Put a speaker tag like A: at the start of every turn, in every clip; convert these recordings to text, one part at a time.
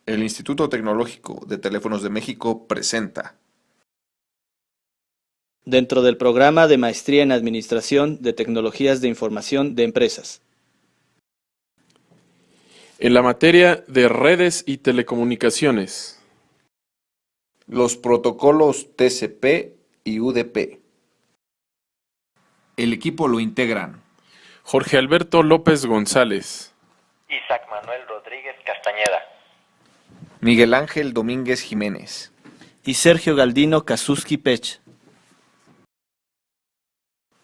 A: El Instituto Tecnológico de Teléfonos de México presenta
B: dentro del programa de Maestría en Administración de Tecnologías de Información de Empresas.
C: En la materia de redes y telecomunicaciones.
A: los protocolos TCP y UDP. El equipo lo integran
C: Jorge Alberto López González.
D: Isaac Manuel Rodríguez Castañeda.
A: Miguel Ángel Domínguez Jiménez.
B: Y Sergio Galdino Kasuski Pech.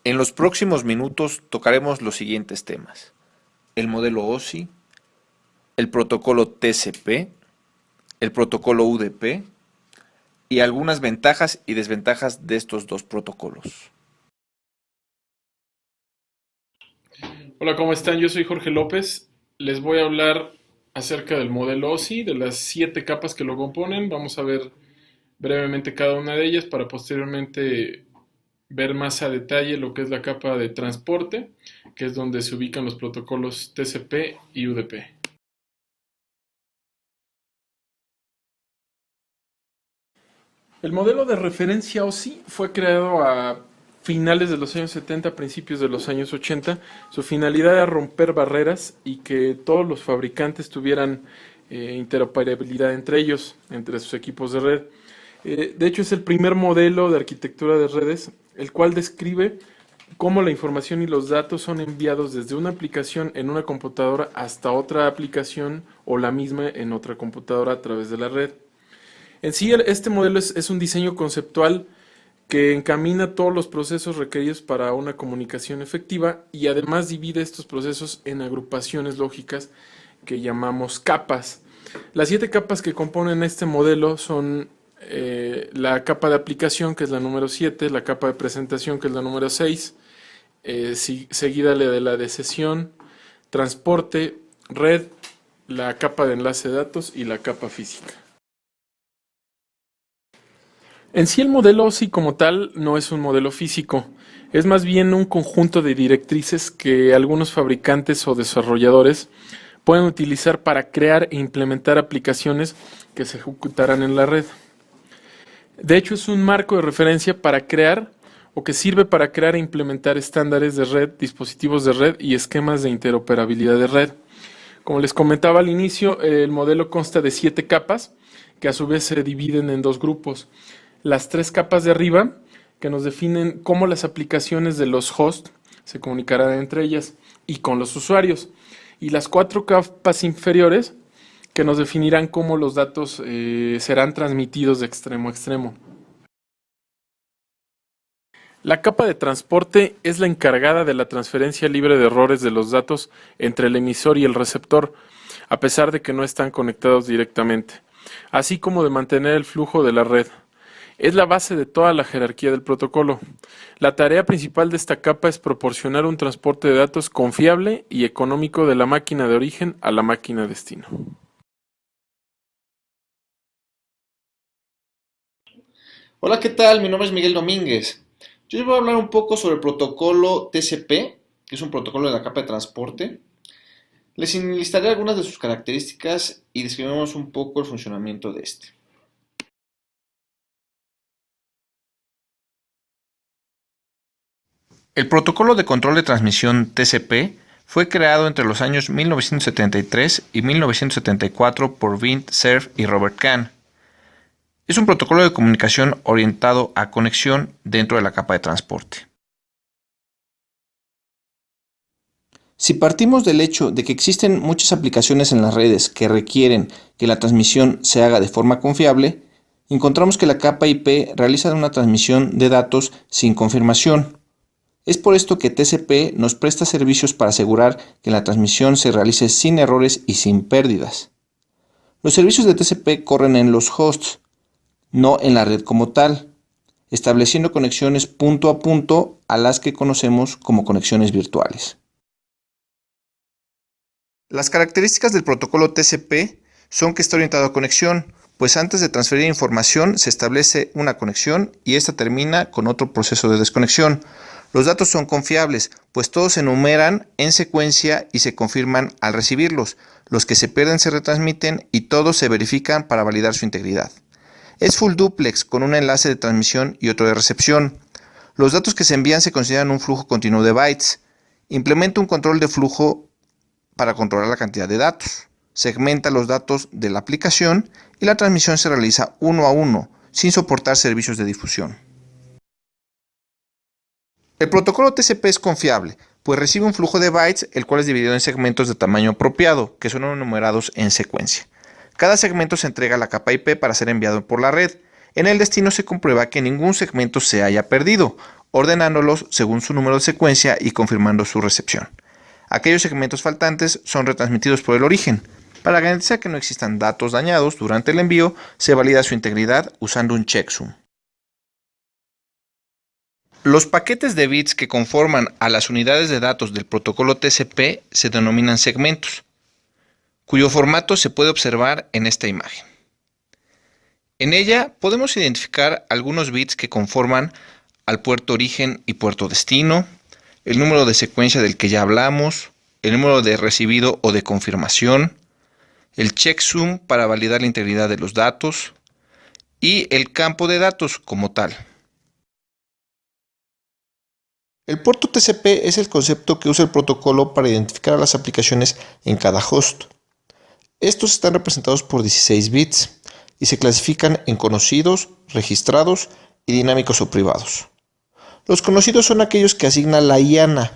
A: En los próximos minutos tocaremos los siguientes temas: el modelo OSI, el protocolo TCP, el protocolo UDP y algunas ventajas y desventajas de estos dos protocolos.
C: Hola, ¿cómo están? Yo soy Jorge López. Les voy a hablar acerca del modelo OSI, de las 7 capas que lo componen. Vamos a ver brevemente cada una de ellas para posteriormente ver más a detalle lo que es la capa de transporte, que es donde se ubican los protocolos TCP y UDP. El modelo de referencia OSI fue creado a finales de los años 70, principios de los años 80. Su finalidad era romper barreras y que todos los fabricantes tuvieran interoperabilidad entre ellos, entre sus equipos de red. De hecho, es el primer modelo de arquitectura de redes, el cual describe cómo la información y los datos son enviados desde una aplicación en una computadora hasta otra aplicación o la misma en otra computadora a través de la red. En sí, este modelo es un diseño conceptual que encamina todos los procesos requeridos para una comunicación efectiva y además divide estos procesos en agrupaciones lógicas que llamamos capas. Las 7 capas que componen este modelo son la capa de aplicación, que es la número 7, la capa de presentación, que es la número 6, seguida de la de sesión, transporte, red, la capa de enlace de datos y la capa física. En sí, el modelo OSI como tal no es un modelo físico, es más bien un conjunto de directrices que algunos fabricantes o desarrolladores pueden utilizar para crear e implementar aplicaciones que se ejecutarán en la red. De hecho, es un marco de referencia para crear o que sirve para crear e implementar estándares de red, dispositivos de red y esquemas de interoperabilidad de red. Como les comentaba al inicio, el modelo consta de 7 capas que a su vez se dividen en 2 grupos. Las 3 capas de arriba, que nos definen cómo las aplicaciones de los hosts se comunicarán entre ellas y con los usuarios. Y las 4 capas inferiores, que nos definirán cómo los datos serán transmitidos de extremo a extremo. La capa de transporte es la encargada de la transferencia libre de errores de los datos entre el emisor y el receptor, a pesar de que no están conectados directamente, así como de mantener el flujo de la red. Es la base de toda la jerarquía del protocolo. La tarea principal de esta capa es proporcionar un transporte de datos confiable y económico de la máquina de origen a la máquina destino.
E: Hola, ¿qué tal? Mi nombre es Miguel Domínguez. Yo les voy a hablar un poco sobre el protocolo TCP, que es un protocolo de la capa de transporte. Les enlistaré algunas de sus características y describiremos un poco el funcionamiento de este.
A: El protocolo de control de transmisión TCP fue creado entre los años 1973 y 1974 por Vint Cerf y Robert Kahn. Es un protocolo de comunicación orientado a conexión dentro de la capa de transporte. Si partimos del hecho de que existen muchas aplicaciones en las redes que requieren que la transmisión se haga de forma confiable, encontramos que la capa IP realiza una transmisión de datos sin confirmación. Es por esto que TCP nos presta servicios para asegurar que la transmisión se realice sin errores y sin pérdidas. Los servicios de TCP corren en los hosts, no en la red como tal, estableciendo conexiones punto a punto a las que conocemos como conexiones virtuales. Las características del protocolo TCP son que está orientado a conexión, pues antes de transferir información se establece una conexión y esta termina con otro proceso de desconexión, Los datos son confiables, pues todos se enumeran en secuencia y se confirman al recibirlos. Los que se pierden se retransmiten y todos se verifican para validar su integridad. Es full duplex con un enlace de transmisión y otro de recepción. Los datos que se envían se consideran un flujo continuo de bytes. Implementa un control de flujo para controlar la cantidad de datos. Segmenta los datos de la aplicación y la transmisión se realiza uno a uno, sin soportar servicios de difusión. El protocolo TCP es confiable, pues recibe un flujo de bytes, el cual es dividido en segmentos de tamaño apropiado, que son enumerados en secuencia. Cada segmento se entrega a la capa IP para ser enviado por la red. En el destino se comprueba que ningún segmento se haya perdido, ordenándolos según su número de secuencia y confirmando su recepción. Aquellos segmentos faltantes son retransmitidos por el origen. Para garantizar que no existan datos dañados durante el envío, se valida su integridad usando un checksum. Los paquetes de bits que conforman a las unidades de datos del protocolo TCP se denominan segmentos, cuyo formato se puede observar en esta imagen. En ella podemos identificar algunos bits que conforman al puerto origen y puerto destino, el número de secuencia del que ya hablamos, el número de recibido o de confirmación, el checksum para validar la integridad de los datos y el campo de datos como tal. El puerto TCP es el concepto que usa el protocolo para identificar a las aplicaciones en cada host. Estos están representados por 16 bits y se clasifican en conocidos, registrados y dinámicos o privados. Los conocidos son aquellos que asigna la IANA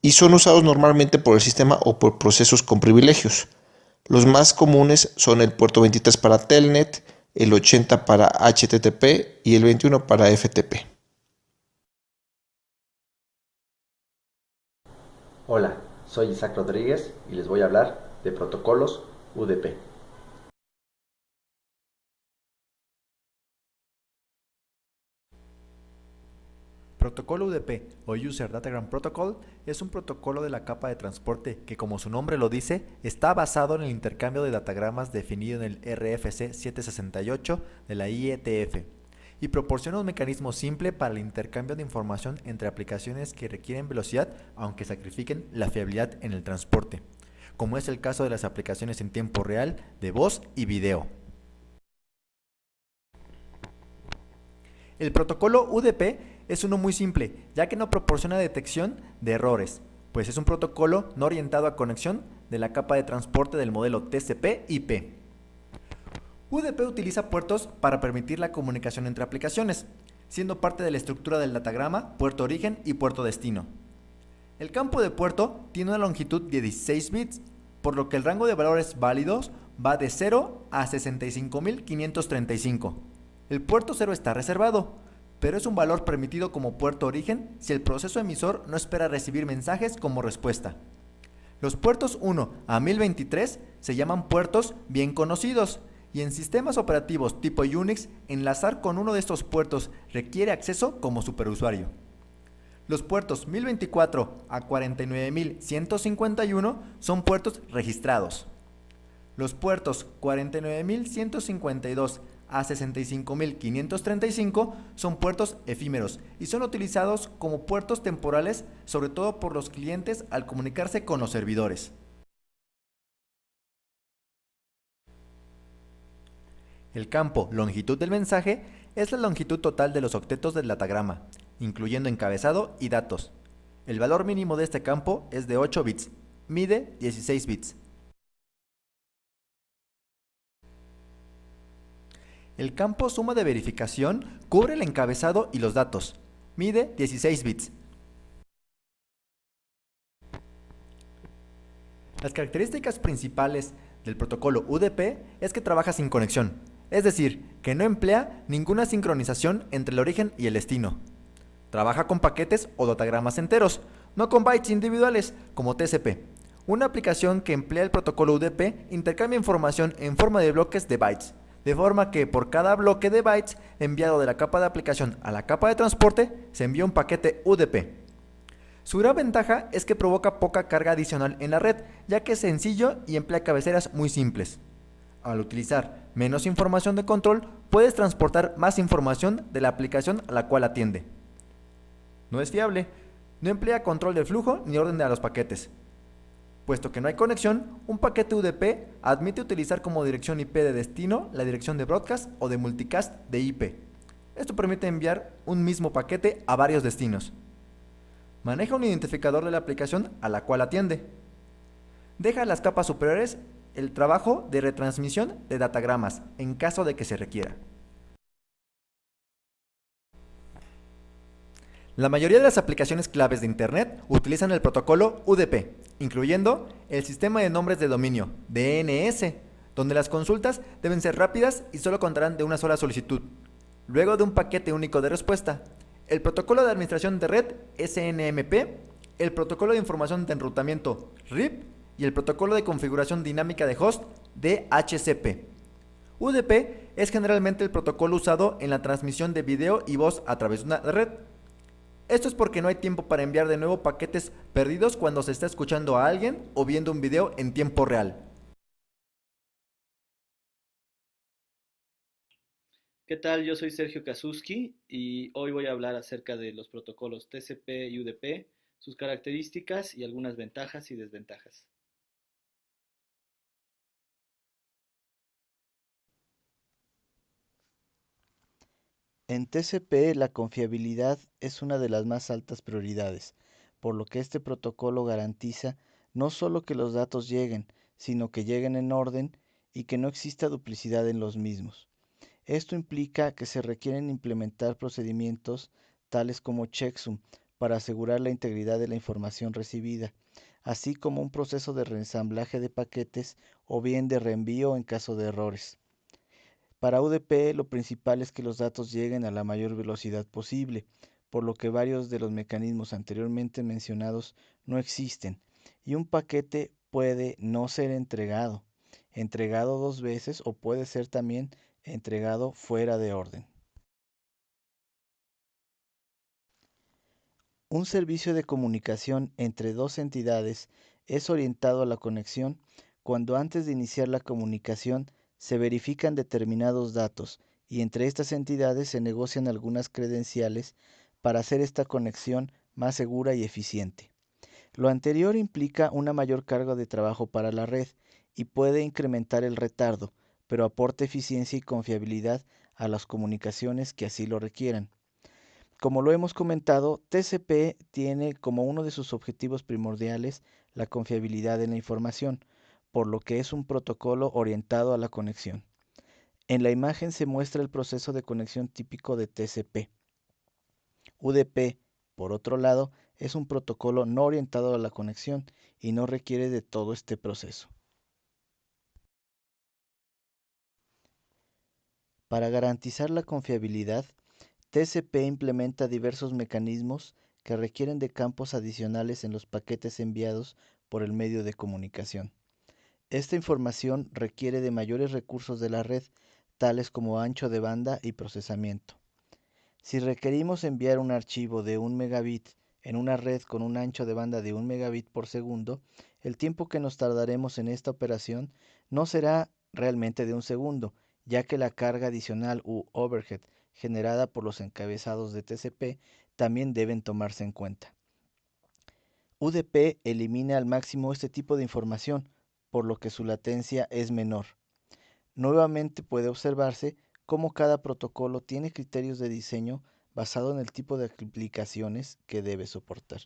A: y son usados normalmente por el sistema o por procesos con privilegios. Los más comunes son el puerto 23 para Telnet, el 80 para HTTP y el 21 para FTP.
F: Hola, soy Isaac Rodríguez y les voy a hablar de protocolos UDP. Protocolo UDP o User Datagram Protocol es un protocolo de la capa de transporte que, como su nombre lo dice, está basado en el intercambio de datagramas definido en el RFC 768 de la IETF y proporciona un mecanismo simple para el intercambio de información entre aplicaciones que requieren velocidad aunque sacrifiquen la fiabilidad en el transporte, como es el caso de las aplicaciones en tiempo real de voz y video. El protocolo UDP es uno muy simple, ya que no proporciona detección de errores, pues es un protocolo no orientado a conexión de la capa de transporte del modelo TCP/IP. UDP utiliza puertos para permitir la comunicación entre aplicaciones, siendo parte de la estructura del datagrama puerto origen y puerto destino. El campo de puerto tiene una longitud de 16 bits, por lo que el rango de valores válidos va de 0 a 65.535. El puerto 0 está reservado, pero es un valor permitido como puerto origen si el proceso emisor no espera recibir mensajes como respuesta. Los puertos 1 a 1023 se llaman puertos bien conocidos, y en sistemas operativos tipo Unix, enlazar con uno de estos puertos requiere acceso como superusuario. Los puertos 1024 a 49151 son puertos registrados. Los puertos 49152 a 65535 son puertos efímeros y son utilizados como puertos temporales, sobre todo por los clientes al comunicarse con los servidores. El campo longitud del mensaje es la longitud total de los octetos del datagrama, incluyendo encabezado y datos. El valor mínimo de este campo es de 8 bits, mide 16 bits. El campo suma de verificación cubre el encabezado y los datos, mide 16 bits. Las características principales del protocolo UDP es que trabaja sin conexión, es decir, que no emplea ninguna sincronización entre el origen y el destino. Trabaja con paquetes o datagramas enteros, no con bytes individuales como TCP. Una aplicación que emplea el protocolo UDP intercambia información en forma de bloques de bytes, de forma que por cada bloque de bytes enviado de la capa de aplicación a la capa de transporte se envía un paquete UDP. Su gran ventaja es que provoca poca carga adicional en la red, ya que es sencillo y emplea cabeceras muy simples. Al utilizar menos información de control, puedes transportar más información de la aplicación a la cual atiende. No es fiable, no emplea control del flujo ni orden de los paquetes. Puesto que no hay conexión, un paquete UDP admite utilizar como dirección IP de destino la dirección de broadcast o de multicast de IP. Esto permite enviar un mismo paquete a varios destinos. Maneja un identificador de la aplicación a la cual atiende. Deja a las capas superiores el trabajo de retransmisión de datagramas en caso de que se requiera. La mayoría de las aplicaciones claves de Internet utilizan el protocolo UDP, incluyendo el sistema de nombres de dominio, DNS, donde las consultas deben ser rápidas y solo contarán de una sola solicitud, luego de un paquete único de respuesta, el protocolo de administración de red, SNMP, el protocolo de información de enrutamiento, RIP, y el protocolo de configuración dinámica de host, DHCP. UDP es generalmente el protocolo usado en la transmisión de video y voz a través de una red. Esto es porque no hay tiempo para enviar de nuevo paquetes perdidos cuando se está escuchando a alguien o viendo un video en tiempo real.
B: ¿Qué tal? Yo soy Sergio Kasuski y hoy voy a hablar acerca de los protocolos TCP y UDP, sus características y algunas ventajas y desventajas.
G: En TCP la confiabilidad es una de las más altas prioridades, por lo que este protocolo garantiza no solo que los datos lleguen, sino que lleguen en orden y que no exista duplicidad en los mismos. Esto implica que se requieren implementar procedimientos tales como checksum para asegurar la integridad de la información recibida, así como un proceso de reensamblaje de paquetes o bien de reenvío en caso de errores. Para UDP lo principal es que los datos lleguen a la mayor velocidad posible, por lo que varios de los mecanismos anteriormente mencionados no existen, y un paquete puede no ser entregado 2 veces o puede ser también entregado fuera de orden. Un servicio de comunicación entre dos entidades es orientado a la conexión cuando antes de iniciar la comunicación se verifican determinados datos y entre estas entidades se negocian algunas credenciales para hacer esta conexión más segura y eficiente. Lo anterior implica una mayor carga de trabajo para la red y puede incrementar el retardo, pero aporta eficiencia y confiabilidad a las comunicaciones que así lo requieran. Como lo hemos comentado, TCP tiene como uno de sus objetivos primordiales la confiabilidad en la información, por lo que es un protocolo orientado a la conexión. En la imagen se muestra el proceso de conexión típico de TCP. UDP, por otro lado, es un protocolo no orientado a la conexión y no requiere de todo este proceso. Para garantizar la confiabilidad, TCP implementa diversos mecanismos que requieren de campos adicionales en los paquetes enviados por el medio de comunicación. Esta información requiere de mayores recursos de la red, tales como ancho de banda y procesamiento. Si requerimos enviar un archivo de 1 megabit en una red con un ancho de banda de 1 megabit por segundo, el tiempo que nos tardaremos en esta operación no será realmente de un segundo, ya que la carga adicional u overhead generada por los encabezados de TCP también deben tomarse en cuenta. UDP elimina al máximo este tipo de información, por lo que su latencia es menor. Nuevamente puede observarse cómo cada protocolo tiene criterios de diseño basado en el tipo de aplicaciones que debe soportar.